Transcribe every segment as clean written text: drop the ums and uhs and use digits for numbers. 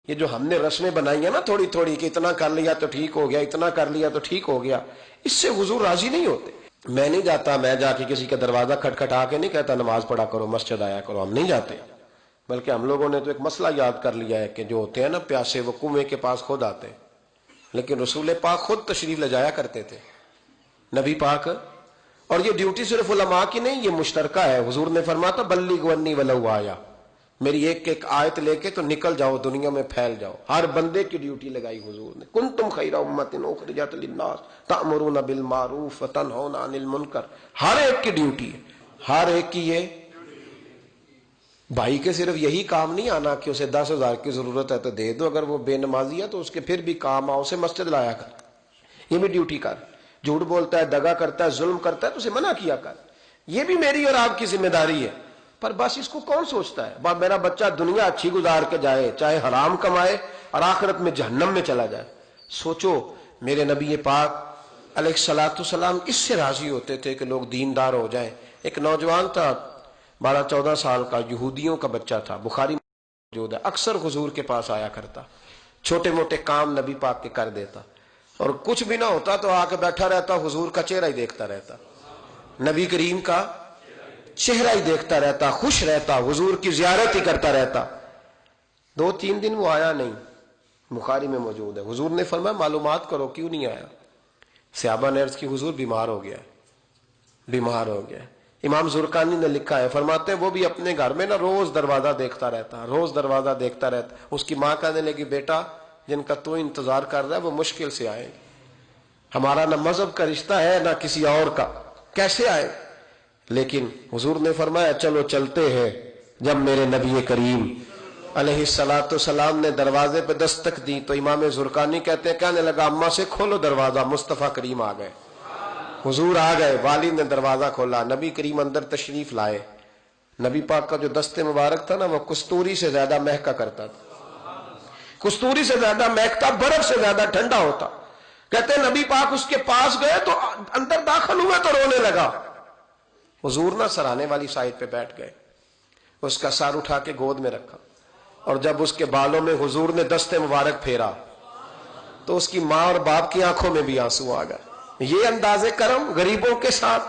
یہ جو ہم نے رسمیں بنائی ہیں نا تھوڑی تھوڑی کہ اتنا کر لیا تو ٹھیک ہو گیا، اتنا کر لیا تو ٹھیک ہو گیا، اس سے حضور راضی نہیں ہوتے۔ میں نہیں جاتا، میں جا کے کسی کا دروازہ کھٹکھٹا کے نہیں کہتا نماز پڑھا کرو، مسجد آیا کرو، ہم نہیں جاتے۔ بلکہ ہم لوگوں نے تو ایک مسئلہ یاد کر لیا ہے کہ جو ہوتے ہیں نا پیاسے، وہ کنویں کے پاس خود آتے ہیں، لیکن رسول پاک خود تشریف لے جایا کرتے تھے، نبی پاک۔ اور یہ ڈیوٹی صرف علماء کی نہیں، یہ مشترکہ ہے۔ حضور نے فرمایا تھا بلغ عنی ولو آیا، میری ایک ایک آیت لے کے تو نکل جاؤ، دنیا میں پھیل جاؤ۔ ہر بندے کی ڈیوٹی لگائی حضور نے۔ کنتم خیر امۃ اخرجت للناس تأمرون بالمعروف وتنہون عن المنکر، ہر ایک کی ڈیوٹی ہے، ہر ایک کی۔ یہ بھائی کے صرف یہی کام نہیں آنا کہ اسے 10,000 کی ضرورت ہے تو دے دو، اگر وہ بے نمازی ہے تو اس کے پھر بھی کام آؤ، اسے مسجد لایا کر، یہ بھی ڈیوٹی کر۔ جھوٹ بولتا ہے، دغا کرتا ہے، ظلم کرتا ہے تو اسے منع کیا کر، یہ بھی میری اور آپ کی ذمہ داری ہے۔ پر بس اس کو کون سوچتا ہے؟ میرا بچہ دنیا اچھی گزار کے جائے، چاہے حرام کمائے اور آخرت میں جہنم میں چلا جائے۔ سوچو میرے نبی پاک علیہ الصلوۃ والسلام اس سے راضی ہوتے تھے کہ لوگ دیندار ہو جائیں۔ ایک نوجوان تھا 12-14 سال کا، یہودیوں کا بچہ تھا، بخاری موجود ہے، اکثر حضور کے پاس آیا کرتا، چھوٹے موٹے کام نبی پاک کے کر دیتا، اور کچھ بھی نہ ہوتا تو آ کے بیٹھا رہتا، حضور کا چہرہ ہی دیکھتا رہتا، نبی کریم کا چہرہ ہی دیکھتا رہتا، خوش رہتا، حضور کی زیارت ہی کرتا رہتا۔ 2-3 دن وہ آیا نہیں، بخاری میں موجود ہے۔ حضور نے فرمایا معلومات کرو کیوں نہیں آیا؟ صحابہ نے عرض کی حضور بیمار ہو گیا ہے، بیمار ہو گیا ہے۔ امام زرقانی نے لکھا ہے، فرماتے ہیں وہ بھی اپنے گھر میں نا روز دروازہ دیکھتا رہتا، روز دروازہ دیکھتا رہتا۔ اس کی ماں کہنے لگی بیٹا جن کا تو انتظار کر رہا ہے وہ مشکل سے آئے، ہمارا نہ مذہب کا رشتہ ہے نہ کسی اور کا، کیسے آئے؟ لیکن حضور نے فرمایا چلو چلتے ہیں۔ جب میرے نبی کریم علیہ الصلوۃ والسلام نے دروازے پہ دستک دی تو امام زرقانی کہتے ہیں کہنے لگا اماں سے کھولو دروازہ، مصطفیٰ کریم آ گئے، حضور آ گئے۔ والد نے دروازہ کھولا، نبی کریم اندر تشریف لائے۔ نبی پاک کا جو دست مبارک تھا نا وہ کستوری سے زیادہ مہکا کرتا تھا، کستوری سے زیادہ مہکتا، برف سے زیادہ ٹھنڈا ہوتا۔ کہتے ہیں نبی پاک اس کے پاس گئے تو اندر داخل ہوئے تو رونے لگا۔ حضور نہ سرانے والی سائڈ پہ بیٹھ گئے، اس کا سر اٹھا کے گود میں رکھا، اور جب اس کے بالوں میں حضور نے دست مبارک پھیرا تو اس کی ماں اور باپ کی آنکھوں میں بھی آنسو آ گئے۔ یہ انداز کرم غریبوں کے ساتھ،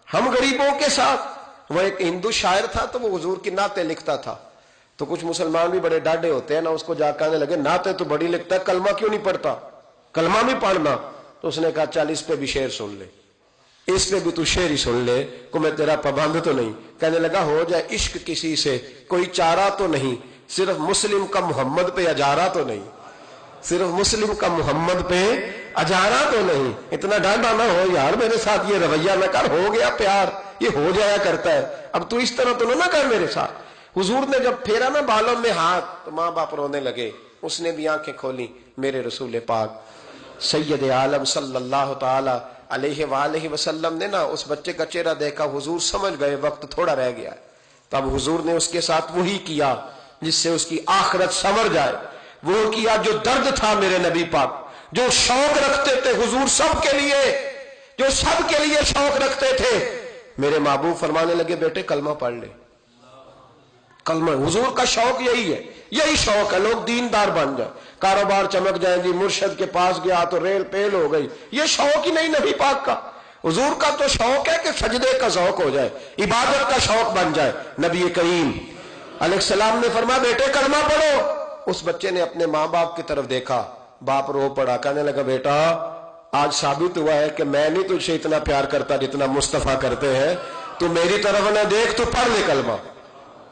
ہم غریبوں کے ساتھ۔ وہ ایک ہندو شاعر تھا تو وہ حضور کی نعتیں لکھتا تھا، تو کچھ مسلمان بھی بڑے ڈاڈے ہوتے ہیں نا، اس کو جا کہنے لگے نعتیں تو بڑی لکھتا ہے، کلمہ کیوں نہیں پڑھتا؟ کلمہ بھی پڑھنا۔ تو اس نے کہا چل اس پہ بھی شعر سن لے، اس پہ بھی تو شعر ہی سن لے، کو میں تیرا پابند تو نہیں۔ کہنے لگا ہو جائے عشق کسی سے کوئی چارہ تو نہیں، صرف مسلم کا محمد پہ اجارہ تو نہیں، صرف مسلم کا محمد پہ اجارہ تو نہیں۔ اتنا ڈانڈا نہ ہو یار، میرے ساتھ یہ رویہ نہ کر، ہو گیا پیار، یہ ہو جایا کرتا ہے، اب تو اس طرح تو نہ کر میرے ساتھ۔ حضور نے جب پھیرا نا بالوں میں ہاتھ تو ماں باپ رونے لگے، اس نے بھی آنکھیں کھولی۔ میرے رسول پاک سید عالم صلی اللہ تعالی علیہ وآلہ وسلم نے نا اس بچے کا چہرہ دیکھا، حضور سمجھ گئے وقت تھوڑا رہ گیا ہے، تب حضور نے اس کے ساتھ وہی کیا جس سے اس کی آخرت سنور جائے، وہ کیا جو درد تھا میرے نبی پاک، جو شوق رکھتے تھے حضور سب کے لیے، جو سب کے لیے شوق رکھتے تھے۔ میرے محبوب فرمانے لگے بیٹے کلمہ پڑھ لے، کلمہ۔ حضور کا شوق یہی ہے، یہی شوق ہے لوگ دیندار بن جائیں، کاروبار چمک جائیں جی، مرشد کے پاس گیا تو ریل پیل ہو گئی، یہ شوق ہی نہیں نبی پاک کا۔ حضور کا تو شوق ہے کہ سجدے کا ذوق ہو جائے، عبادت کا شوق بن جائے۔ نبی کریم علیہ السلام نے فرمایا بیٹے کلمہ پڑھو۔ اس بچے نے اپنے ماں باپ کی طرف دیکھا، باپ رو پڑا، کہنے لگا بیٹا آج ثابت ہوا ہے کہ میں نہیں تجھ سے اتنا پیار کرتا جتنا مصطفیٰ کرتے ہیں، تو میری طرف نہ دیکھ، تو پڑھ لے کلمہ،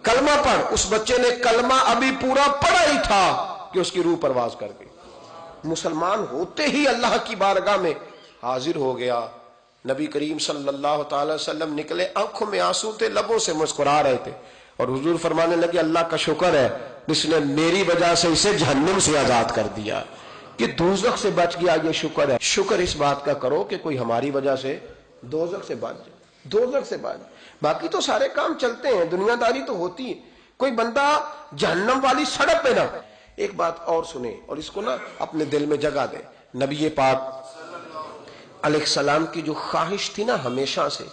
کلمہ پڑھ۔ اس بچے نے کلمہ ابھی پورا پڑھا ہی تھا کہ اس کی روح پرواز کر گئی، مسلمان ہوتے ہی اللہ کی بارگاہ میں حاضر ہو گیا۔ نبی کریم صلی اللہ تعالی وسلم نکلے، آنکھوں میں آنسو تھے، لبوں سے مسکرا رہے تھے، اور حضور فرمانے لگے اللہ کا شکر ہے جس نے میری وجہ سے اسے جہنم سے آزاد کر دیا، کہ دوزخ سے بچ گیا، یہ شکر ہے۔ شکر اس بات کا کرو کہ کوئی ہماری وجہ سے دوزخ سے بچ جائے، دوزخ سے بچ جائے۔ باقی تو سارے کام چلتے ہیں، دنیا داری تو ہوتی ہے، کوئی بندہ جہنم والی سڑک پہ نہ۔ ایک بات اور سنیں اور اس کو نا اپنے دل میں جگہ دیں، نبی پاک علیہ السلام کی جو خواہش تھی نا ہمیشہ سے،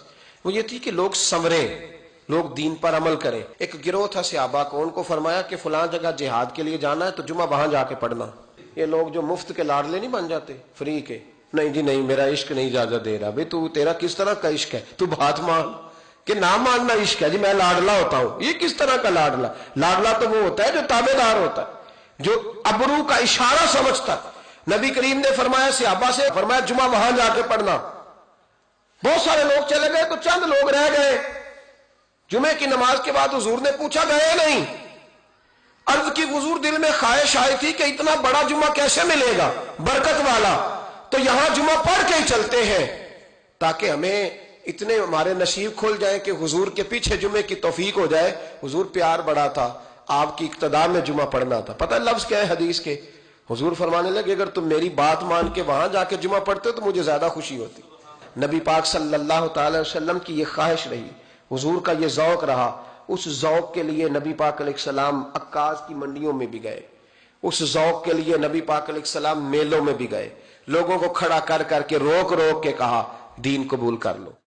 وہ یہ تھی کہ لوگ سنوریں، لوگ دین پر عمل کریں. ایک گروہ تھا صحابہ کو، ان کو فرمایا کہ فلاں جگہ جہاد کے لیے جانا ہے تو جمعہ وہاں جا کے پڑھنا. یہ لوگ جو مفت کے لاڈلے نہیں بن جاتے، فری کے، نہیں جی نہیں میرا عشق نہیں اجازت دے رہا. بھئی تو تیرا کس طرح کا عشق ہے؟ تو بات مان کہ نہ ماننا عشق ہے. جی میں لاڈلا ہوتا ہوں، یہ کس طرح کا لاڈلا؟ لاڈلا تو وہ ہوتا ہے جو تابع دار ہوتا ہے، جو ابرو کا اشارہ سمجھتا ہے. نبی کریم نے فرمایا صحابہ سے، فرمایا جمعہ وہاں جا کے پڑھنا. بہت سارے لوگ چلے گئے تو چند لوگ رہ گئے. جمعے کی نماز کے بعد حضور نے پوچھا، گئے نہیں؟ عرض کی حضور دل میں خواہش آئی تھی کہ اتنا بڑا جمعہ کیسے ملے گا برکت والا، تو یہاں جمعہ پڑھ کے ہی چلتے ہیں تاکہ ہمیں اتنے ہمارے نصیب کھل جائیں کہ حضور کے پیچھے جمعے کی توفیق ہو جائے. حضور پیار بڑا تھا، آپ کی اقتداء میں جمعہ پڑھنا تھا. پتہ لفظ کیا ہے حدیث کے؟ حضور فرمانے لگے اگر تم میری بات مان کے وہاں جا کے جمعہ پڑھتے تو مجھے زیادہ خوشی ہوتی. نبی پاک صلی اللہ تعالی وسلم کی یہ خواہش رہی، حضور کا یہ ذوق رہا. اس ذوق کے لیے نبی پاک علیہ السلام عکاظ کی منڈیوں میں بھی گئے. اس ذوق کے لیے نبی پاک علیہ السلام میلوں میں بھی گئے. لوگوں کو کھڑا کر کر کے روک روک کے کہا دین قبول کر لو.